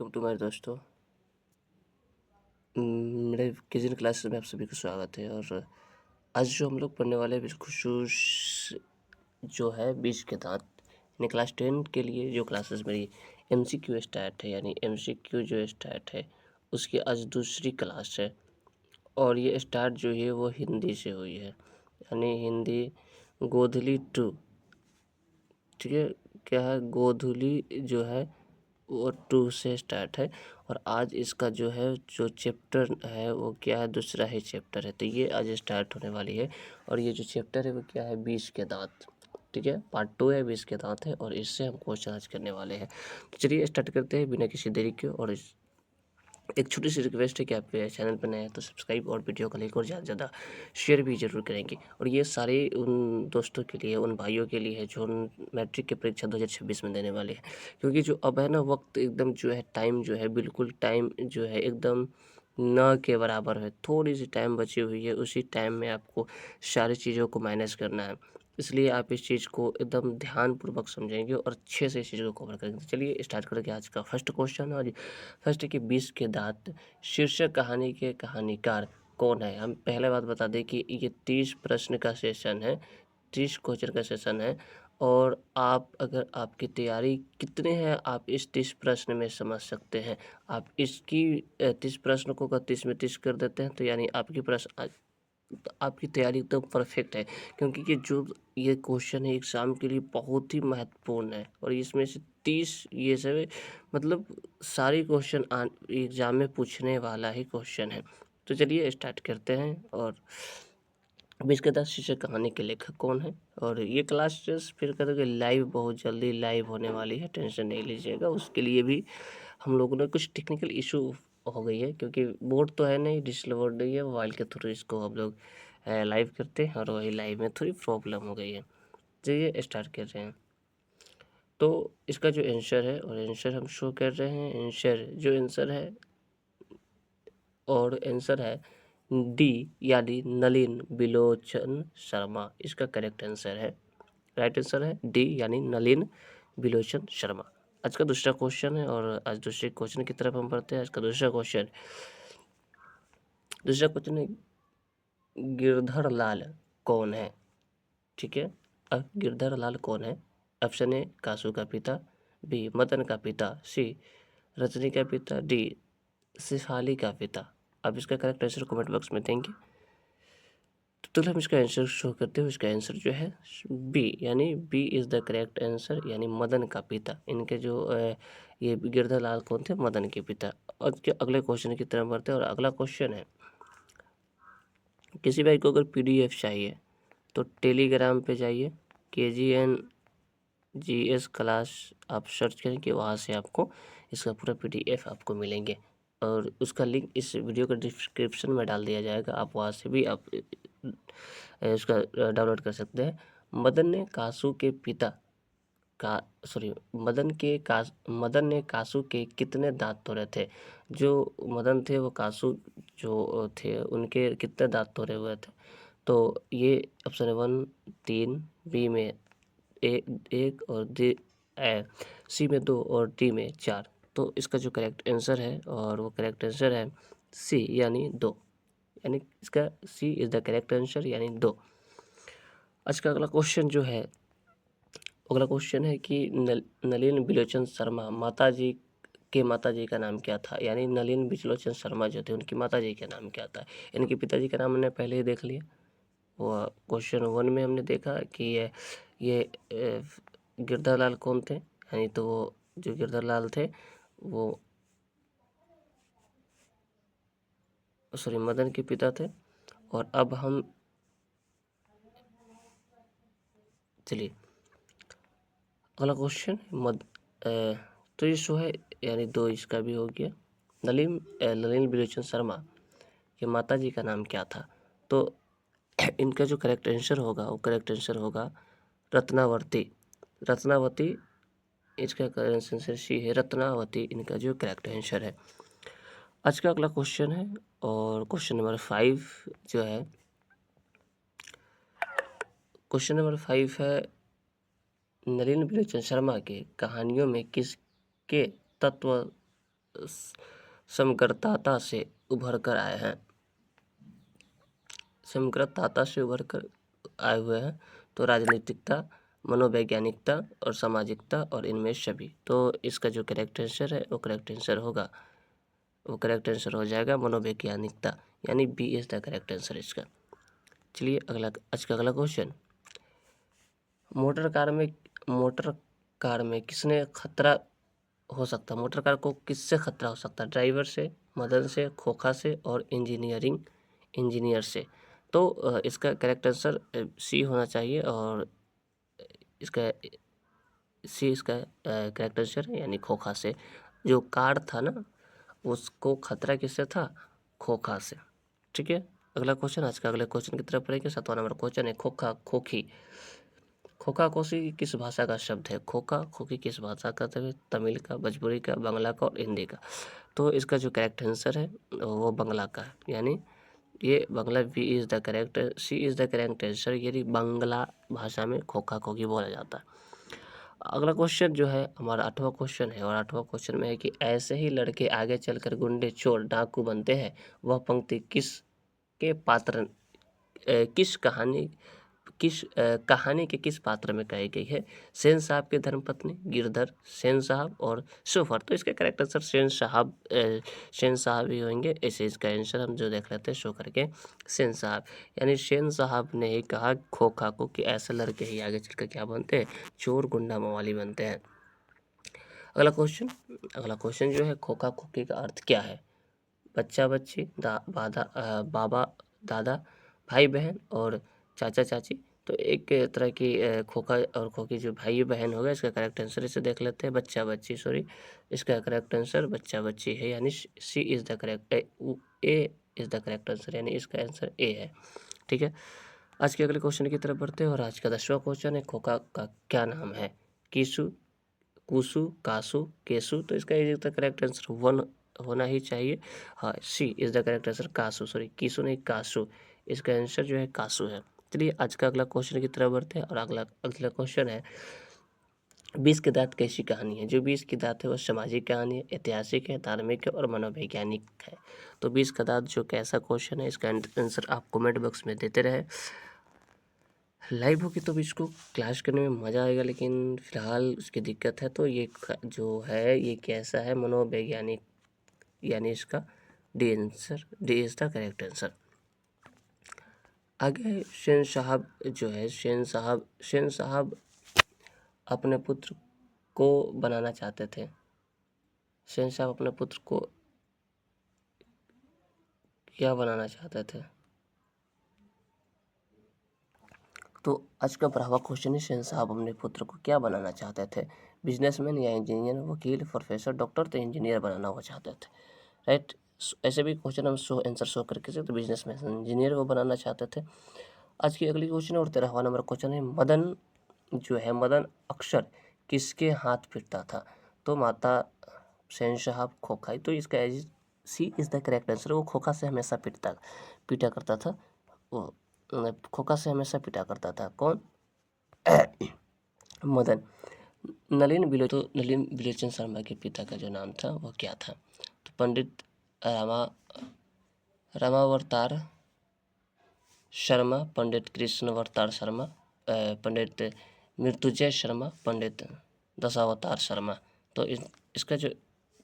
Welcome to my दोस्तों। मेरे kitchen classes में आप सभी का स्वागत है। और आज जो हम लोग पढ़ने वाले हैं बिलखुसूस जो है बीज के दांत, यानी क्लास 10 के लिए जो क्लासेस मेरी MCQ स्टार्ट है, यानी MCQ जो स्टार्ट है उसकी आज दूसरी क्लास है। और ये स्टार्ट जो है वो हिंदी से हुई है, यानी हिंदी गोधली 2। ठीक है, क्या है गोधुली जो है वो 2 से स्टार्ट है। और आज इसका जो है जो चैप्टर है वो क्या है, दूसरा ही चैप्टर है। तो ये आज स्टार्ट होने वाली है। और ये जो चैप्टर है वो क्या है, बीज के दांत। ठीक है, पार्ट 2 है, बीज के दांत है और इससे हम क्वेश्चन आज करने वाले हैं। तो चलिए स्टार्ट करते हैं बिना किसी देरी के। और एक छोटी सी रिक्वेस्ट है कि आप चैनल पर नए हैं तो सब्सक्राइब और वीडियो को लाइक और ज़्यादा से ज़्यादा शेयर भी ज़रूर करेंगे। और ये सारे उन दोस्तों के लिए, उन भाइयों के लिए है जो मैट्रिक की परीक्षा 2026 में देने वाले हैं। क्योंकि जो अब है ना, वक्त एकदम जो है, टाइम जो है, बिल्कुल टाइम जो है एकदम न के बराबर है। थोड़ी सी टाइम बची हुई है, उसी टाइम में आपको सारी चीज़ों को मैनेज करना है। इसलिए आप इस चीज़ को एकदम ध्यानपूर्वक समझेंगे और अच्छे से इस चीज़ को कवर करेंगे। तो चलिए स्टार्ट करके आज का फर्स्ट क्वेश्चन। और फर्स्ट है कि बीज के दांत शीर्षक कहानी के कहानीकार कौन है। हम पहले बात बता दें कि ये 30 प्रश्न का सेशन है, 30 क्वेश्चन का सेशन है। और आप अगर आपकी तैयारी कितने हैं आप इस 30 प्रश्न में समझ सकते हैं। आप इसकी 30 प्रश्न को अगर 30 में 30 कर देते हैं तो यानी आपकी प्रश्न आपकी तैयारी एकदम परफेक्ट है। क्योंकि ये क्वेश्चन है एग्ज़ाम के लिए बहुत ही महत्वपूर्ण है। और इसमें से 30 ये सब मतलब सारे क्वेश्चन एग्ज़ाम में पूछने वाला ही क्वेश्चन है। तो चलिए स्टार्ट करते हैं। और अब इसके बाद शीर्षक कहानी के लेखक कौन है। और ये क्लास फिर करेंगे लाइव, बहुत जल्दी लाइव होने वाली है, टेंशन नहीं लीजिएगा। उसके लिए भी हम लोगों ने कुछ टेक्निकल इशू हो गई है, क्योंकि बोर्ड तो है नहीं, डिजिटल बोर्ड नहीं है, मोबाइल के थ्रू इसको हम लोग लाइव करते हैं। और वही लाइव में थोड़ी प्रॉब्लम हो गई है। चलिए स्टार्ट कर रहे हैं। तो इसका जो आंसर है, और आंसर हम शो कर रहे हैं, आंसर है और आंसर है डी, यानी नलिन बिलोचन शर्मा। इसका करेक्ट आंसर है, राइट आंसर है डी, यानी नलिन बिलोचन शर्मा। आज का दूसरा क्वेश्चन है और आज दूसरे क्वेश्चन की तरफ हम बढ़ते हैं। आज का दूसरा क्वेश्चन है गिरधर लाल कौन है। ठीक है, अब गिरधर लाल कौन है। ऑप्शन ए कासू का पिता, बी मदन का पिता, सी रजनी का पिता, डी शेफाली का पिता। अब इसका करेक्ट आंसर कमेंट बॉक्स में देंगे। तो हम इसका आंसर शो करते हुए, इसका आंसर जो है बी, यानी B is the correct answer, यानी मदन का पिता। इनके जो ये गिरधर लाल कौन थे, मदन के पिता। और अगले क्वेश्चन की तरफ बढ़ते हैं। और अगला क्वेश्चन है, किसी भाई को अगर PDF चाहिए तो टेलीग्राम पे जाइए, KGN GS क्लास आप सर्च करेंगे, वहाँ से आपको इसका पूरा PDF आपको मिलेंगे। और उसका लिंक इस वीडियो के डिस्क्रिप्शन में डाल दिया जाएगा, आप वहाँ से भी आप इसका डाउनलोड कर सकते हैं। मदन ने कासू के पिता का सॉरी मदन ने कासू के कितने दांत तोड़े थे। जो मदन थे वो कासू जो थे उनके कितने दांत तोड़े हुए थे। तो ये ऑप्शन है 1 3, बी में एक और सी में 2 और डी में 4। तो इसका जो करेक्ट आंसर है, और वो करेक्ट आंसर है सी, यानी 2, यानी इसका सी इज़ द करेक्ट आंसर, यानी 2। आज का अगला क्वेश्चन है कि नलिन बिलोचन शर्मा माता जी का नाम क्या था। यानी नलिन बिलोचन शर्मा जो थे उनकी माता जी का नाम क्या था। इनके पिताजी का नाम हमने पहले ही देख लिया, वो क्वेश्चन 1 में हमने देखा कि ये गिरधर लाल कौन थे। यानी तो वो जो गिरधर लाल थे वो मदन के पिता थे। और अब हम चलिए अगला क्वेश्चन तो ये शो है, यानी 2 इसका भी हो गया। नलिन बिलोचन शर्मा के माता जी का नाम क्या था। तो इनका जो करेक्ट आंसर होगा वो करेक्ट आंसर होगा रत्नावती। रत्नावती इसका करेक्ट आंसर सी है, रत्नावती इनका जो करेक्ट आंसर है। आज का अगला क्वेश्चन है, और क्वेश्चन नंबर 5 जो है, क्वेश्चन नंबर 5 है नलिन बिलोचन शर्मा के कहानियों में किसके तत्व समग्रता से उभर कर आए हैं, समग्रता से उभर कर आए हुए हैं। तो राजनीतिकता, मनोवैज्ञानिकता और सामाजिकता और इनमें सभी। तो इसका जो करेक्ट आंसर है वो करेक्ट आंसर होगा, वो करेक्ट आंसर हो जाएगा मनोवैज्ञानिकता, यानी B is the correct answer इसका। चलिए आज का अगला क्वेश्चन, मोटर कार में किसने खतरा हो सकता है, मोटर कार को किससे खतरा हो सकता है, ड्राइवर से, मदन से, खोखा से और इंजीनियर से। तो इसका करेक्ट आंसर सी होना चाहिए, और इसका सी इसका करेक्ट आंसर है, यानी खोखा से। जो कार था ना, उसको खतरा किससे था, खोखा से। ठीक है, अगला क्वेश्चन, आज का अगले क्वेश्चन की तरफ पढ़ेंगे। 7वां नंबर क्वेश्चन है, खोखा खोखी। खोखा खोखी किस भाषा का शब्द है, खोखा खोखी किस भाषा का शब्द है, तमिल का, भोजपुरी का, बांग्ला का और हिंदी का। तो इसका जो करेक्ट आंसर है वो बांग्ला का है, यानी ये Bangla, B is the correct, C is the correct answer, यानी बांग्ला भाषा में खोखा खोखी बोला जाता है। अगला क्वेश्चन जो है हमारा 8वां क्वेश्चन है, और 8वां क्वेश्चन में है कि ऐसे ही लड़के आगे चलकर गुंडे, चोर, डाकू बनते हैं। वह पंक्ति किस पात्र किस कहानी के किस पात्र में कही गई है, सेन साहब के धर्मपत्नी, गिरधर, सेन साहब और शोफर। तो इसका करेक्ट आंसर सेन साहब ही होंगे। ऐसे इसका आंसर हम जो देख लेते हैं शो करके, सेन साहब, यानी सेन साहब ने ही कहा खोखा को कि ऐसे लड़के ही आगे चलकर क्या बनते हैं, चोर, गुंडा, मवाली बनते हैं। अगला क्वेश्चन जो है, खोखा खोखी का अर्थ क्या है, बच्चा बच्ची, बाबा दादा, भाई बहन और चाचा चाची। तो एक तरह की खोखा और खोखी जो भाई बहन होगा, इसका करेक्ट आंसर इसे देख लेते हैं, बच्चा बच्ची, सॉरी, इसका करेक्ट आंसर बच्चा बच्ची है, यानी C is the correct, A is the correct answer, यानी इसका आंसर ए है। ठीक है, आज के अगले क्वेश्चन की तरफ बढ़ते हैं, और आज का 10वां क्वेश्चन है, खोखा का क्या नाम है, कीसु, कुसु, कासु, केसु। तो इसका इज द करेक्ट आंसर 1 होना ही चाहिए। हाँ, C is the correct answer, Kasu, sorry Kisu नहीं, कासु, इसका आंसर जो है कासु है। चलिए आज का अगला क्वेश्चन की तरफ बढ़ते हैं, और अगला क्वेश्चन है, 20 के दांत कैसी कहानी है। जो 20 की दांत है वो सामाजिक कहानी है, ऐतिहासिक है, धार्मिक है और मनोवैज्ञानिक है। तो 20 का दांत जो कैसा क्वेश्चन है, इसका आंसर आप कमेंट बॉक्स में देते रहे। लाइव होगी तो भी इसको क्लास करने में मज़ा आएगा, लेकिन फिलहाल उसकी दिक्कत है। तो ये जो है ये कैसा है, मनोवैज्ञानिक, यानी इसका D is the correct answer. आगे सेन साहब जो है, सेन साहब अपने पुत्र को बनाना चाहते थे। सेन साहब अपने पुत्र को क्या बनाना चाहते थे। तो आज का 12वां क्वेश्चन है, सेन साहब अपने पुत्र को क्या बनाना चाहते थे, बिजनेसमैन या इंजीनियर, वकील, प्रोफेसर, डॉक्टर। तो इंजीनियर बनाना वो चाहते थे, राइट। ऐसे भी क्वेश्चन हम आंसर शो करके से, तो बिजनेसमैन, इंजीनियर वो बनाना चाहते थे। आज की अगली क्वेश्चन और 13वां नंबर क्वेश्चन है, मदन अक्सर किसके हाथ पीटता था। तो माता, सेन साहब, खोखा। तो इसका सी इज द करेक्ट आंसर, वो खोखा से हमेशा पीटा करता था, वो खोखा से हमेशा पीटा करता था। कौन, मदन। नलिन बिलोचन शर्मा के पिता का जो नाम था वो क्या था। तो पंडित रामावतार शर्मा, पंडित कृष्णवतार शर्मा, पंडित मृत्युंजय शर्मा, पंडित दशावतार शर्मा। तो इसका जो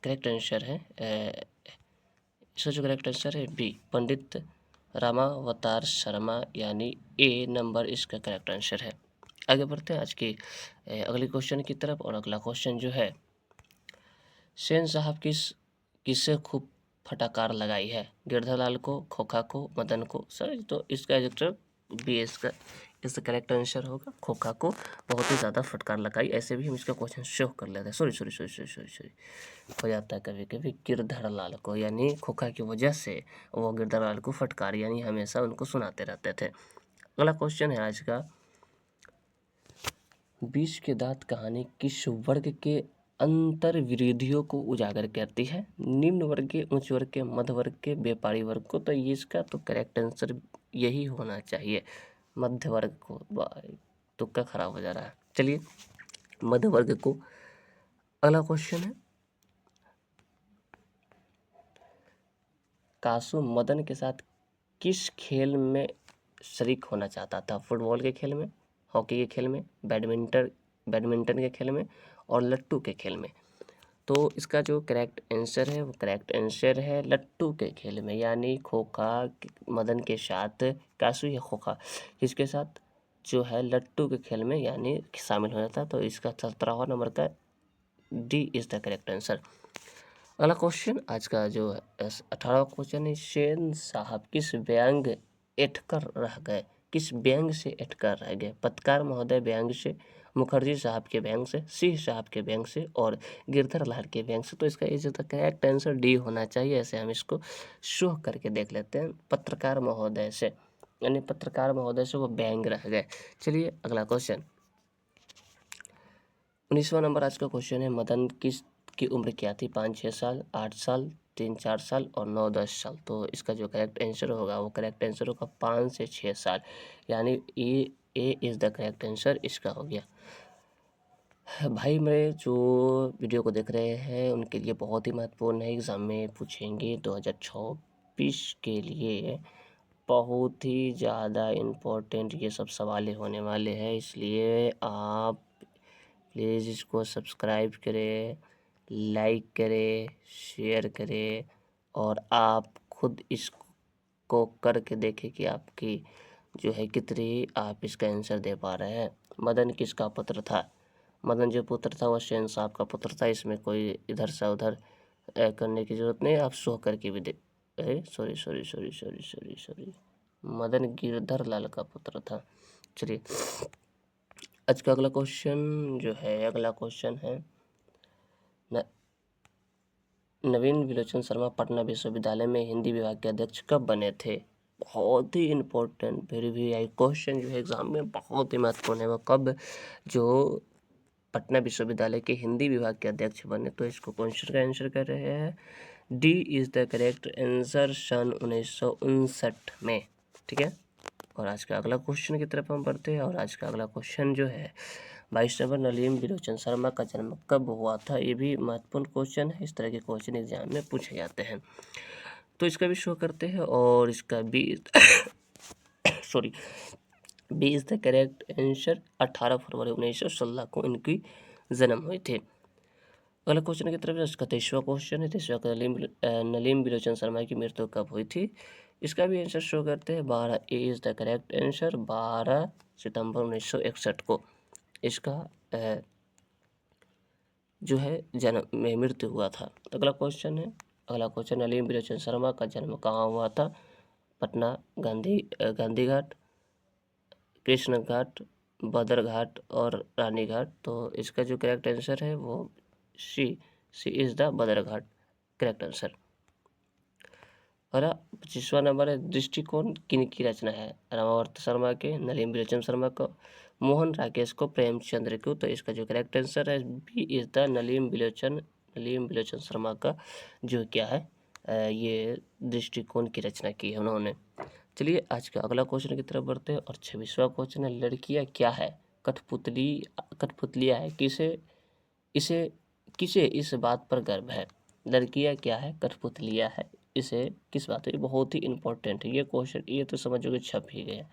करेक्ट आंसर है बी, पंडित रामावतार शर्मा, यानी ए नंबर इसका करेक्ट आंसर है। आगे बढ़ते हैं आज की अगले क्वेश्चन की तरफ, और अगला क्वेश्चन जो है, सेन साहब किससे खूब फटाकार लगाई है, गिरधरलाल को, खोखा को, मदन को। सर तो इसका आंसर बी इसका करेक्ट आंसर होगा, खोखा को बहुत ही ज़्यादा फटकार लगाई। ऐसे भी हम इसका क्वेश्चन शो कर लेते हैं, सॉरी हो जाता है कभी कभी, गिरधरलाल को, यानी खोखा की वजह से वो गिरधरलाल को फटकार, यानी हमेशा उनको सुनाते रहते थे। अगला क्वेश्चन है आज का, 20 के दांत कहानी किस वर्ग के अंतर विरोधियों को उजागर करती है, निम्न वर्ग के, उच्च वर्ग के, मध्य वर्ग के, व्यापारी वर्ग को। तो ये इसका तो करेक्ट आंसर यही होना चाहिए, मध्य वर्ग को। तुक्का खराब हो जा रहा है, चलिए मध्य वर्ग को। अगला क्वेश्चन है, कासू मदन के साथ किस खेल में शरीक होना चाहता था? फुटबॉल के खेल में, हॉकी के खेल में, बैडमिंटन के खेल में और लट्टू के खेल में। तो इसका जो करेक्ट आंसर है वो करेक्ट आंसर है लट्टू के खेल में, यानी खोखा मदन के साथ कासू या खोखा किसके साथ जो है लट्टू के खेल में यानी शामिल हो जाता। तो इसका 17वां नंबर का D is the correct answer. अगला क्वेश्चन आज का जो 18वां क्वेश्चन है, शेन साहब किस व्यंग एटकर रह गए? किस व्यंग से एटकर रह गए? पत्रकार महोदय व्यंग से, मुखर्जी साहब के व्यंग से, सिंह साहब के व्यंग से और गिरधर लाल के व्यंग से। तो इसका is the correct answer D होना चाहिए। ऐसे हम इसको शो करके देख लेते हैं, पत्रकार महोदय से, यानी पत्रकार महोदय से वो व्यंग रह गए। चलिए अगला क्वेश्चन 19वां नंबर आज का क्वेश्चन है, मदन की उम्र क्या थी? 5-6 साल, 8 साल, 3-4 साल और 9-10 साल। तो इसका जो करेक्ट आंसर होगा वो करेक्ट आंसर होगा 5 से 6 साल, यानी A is the correct answer इसका हो गया। भाई मेरे जो वीडियो को देख रहे हैं उनके लिए बहुत ही महत्वपूर्ण है, एग्ज़ाम में पूछेंगे 2024 के लिए बहुत ही ज़्यादा इम्पोर्टेंट ये सब सवाल होने वाले हैं। इसलिए आप प्लीज़ इसको सब्सक्राइब करें, लाइक करें, शेयर करें और आप खुद इसको करके देखें कि आपकी जो है कितनी आप इसका आंसर दे पा रहे हैं। मदन किसका पुत्र था? मदन जो पुत्र था वो शेन साहब का पुत्र था। इसमें कोई इधर से उधर करने की ज़रूरत नहीं, आप शो करके भी दे। सॉरी, मदन गिरधर लाल का पुत्र था। चलिए आज का अगला क्वेश्चन जो है, अगला क्वेश्चन है, नवीन विलोचन शर्मा पटना विश्वविद्यालय में हिंदी विभाग के अध्यक्ष कब बने थे? बहुत ही इम्पोर्टेंट वेरी आई क्वेश्चन जो है एग्जाम में बहुत ही महत्वपूर्ण है। वो कब जो पटना विश्वविद्यालय के हिंदी विभाग के अध्यक्ष बने? तो इसको क्वेश्चन का आंसर कर रहे हैं, D is the correct answer, सन 1959 में। ठीक है, और आज का अगला क्वेश्चन की तरफ हम बढ़ते हैं। और आज का अगला क्वेश्चन जो है, 22 नंबर, नलीन विलोचन शर्मा का जन्म कब हुआ था? ये भी महत्वपूर्ण क्वेश्चन है, इस तरह के क्वेश्चन एग्जाम में पूछे जाते हैं। तो इसका भी शो करते हैं और इसका भी sorry B is the correct answer, 18 फरवरी 1916 को इनकी जन्म हुई थी। अगला क्वेश्चन की तरफ इसका 23वां क्वेश्चन है, 23वां का नलीन विलोचन शर्मा की मृत्यु कब हुई थी? इसका भी आंसर शो करते हैं, 12 ए इज द करेक्ट आंसर, 12 सितंबर 1961 को इसका जो है जन्म में मृत्यु हुआ था। अगला क्वेश्चन है, अगला क्वेश्चन, नलीन विलोचन शर्मा का जन्म कहाँ हुआ था? पटना, गांधी घाट, कृष्ण घाट, बदर घाट और रानी घाट। तो इसका जो करेक्ट आंसर है वो सी इज द बदर घाट करेक्ट आंसर। और 25वां नंबर है, दृष्टिकोण किनकी रचना है? रामावर्त शर्मा के, नलीन विलोचन शर्मा को, मोहन राकेश को, प्रेमचंद्र को। तो इसका जो करेक्ट आंसर है B is the Nalin विलोचन Sharma का जो क्या है ये दृष्टिकोण की रचना की है उन्होंने। चलिए आज का अगला क्वेश्चन की तरफ बढ़ते हैं और 26वां क्वेश्चन है, लड़कियां क्या है? कठपुतलियां है, किसे इस बात पर गर्व है? लड़कियां क्या है? कठपुतलियां है, इसे किस बात है? ये बहुत ही इंपॉर्टेंट है ये क्वेश्चन, ये तो समझोगे छप ही गया,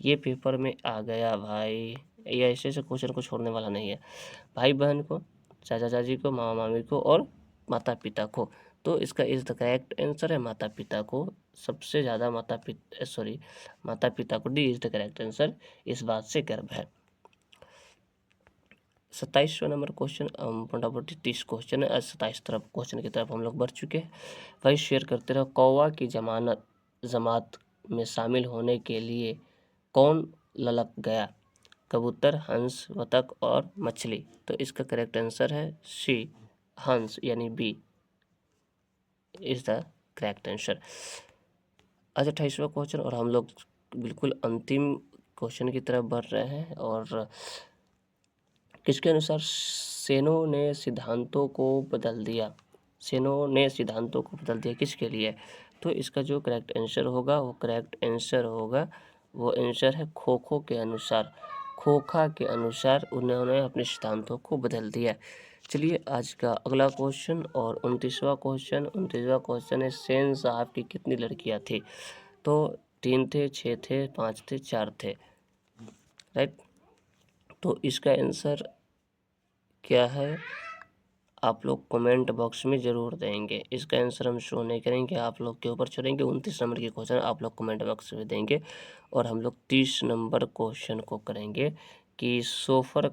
ये पेपर में आ गया भाई। ये ऐसे ऐसे क्वेश्चन को छोड़ने वाला नहीं है। भाई बहन को, चाचा चाची को, मामा मामी को और माता पिता को। तो इसका इज द करेक्ट आंसर है माता पिता को, सबसे ज़्यादा माता पिता को, D is the correct answer, इस बात से गर्व है। 27वां नंबर क्वेश्चन, मोटामोटी 30 क्वेश्चन है, आज 27 तरफ क्वेश्चन की तरफ हम लोग बढ़ चुके हैं। भाई शेयर करते रहो। कौवा की जमात में शामिल होने के लिए कौन ललक गया? कबूतर, हंस, बतख और मछली। तो इसका करेक्ट आंसर है सी, हंस, यानी B is the correct answer. आज 28वां क्वेश्चन और हम लोग बिल्कुल अंतिम क्वेश्चन की तरफ बढ़ रहे हैं। और किसके अनुसार सेनों ने सिद्धांतों को बदल दिया? सेनों ने सिद्धांतों को बदल दिया किसके लिए? तो इसका जो करेक्ट आंसर होगा वो करेक्ट आंसर होगा, वो आंसर है खोखा के अनुसार उन्होंने अपने सिद्धांतों को बदल दिया। चलिए आज का अगला क्वेश्चन और 29वां क्वेश्चन है सेन साहब की कितनी लड़कियां थी? तो 3 थे, 6 थे, 5 थे, 4 थे, राइट। तो इसका आंसर क्या है आप लोग कमेंट बॉक्स में ज़रूर देंगे। इसका आंसर हम शो नहीं करेंगे, आप लोग के ऊपर छोड़ेंगे। 29 नंबर की क्वेश्चन आप लोग कमेंट बॉक्स में देंगे और हम लोग 30 नंबर क्वेश्चन को करेंगे कि सोफर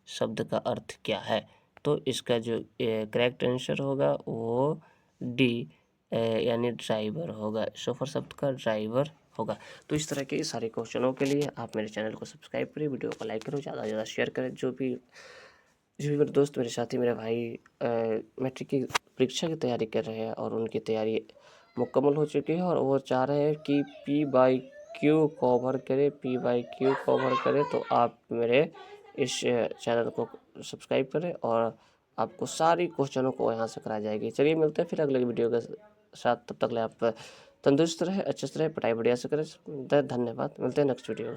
शब्द का अर्थ क्या है। तो इसका जो करेक्ट आंसर होगा वो डी यानी ड्राइवर होगा। सोफर शब्द का ड्राइवर होगा। तो इस तरह के सारे क्वेश्चनों के लिए आप मेरे चैनल को सब्सक्राइब करें, वीडियो को लाइक करो, ज़्यादा से ज़्यादा शेयर करें। जो भी मेरे दोस्त, मेरे साथी, मेरे भाई मैट्रिक की परीक्षा की तैयारी कर रहे हैं और उनकी तैयारी मुकम्मल हो चुकी है और वो चाह रहे हैं कि P/Q कवर करें, तो आप मेरे इस चैनल को सब्सक्राइब करें और आपको सारी क्वेश्चनों को यहाँ से कराई जाएगी। चलिए मिलते हैं फिर अगले वीडियो के साथ। तब तक ले आप तंदुरुस्त रहे, अच्छे से रहे, पढ़ाई बढ़िया से करें। धन्यवाद। मिलते हैं नेक्स्ट वीडियो।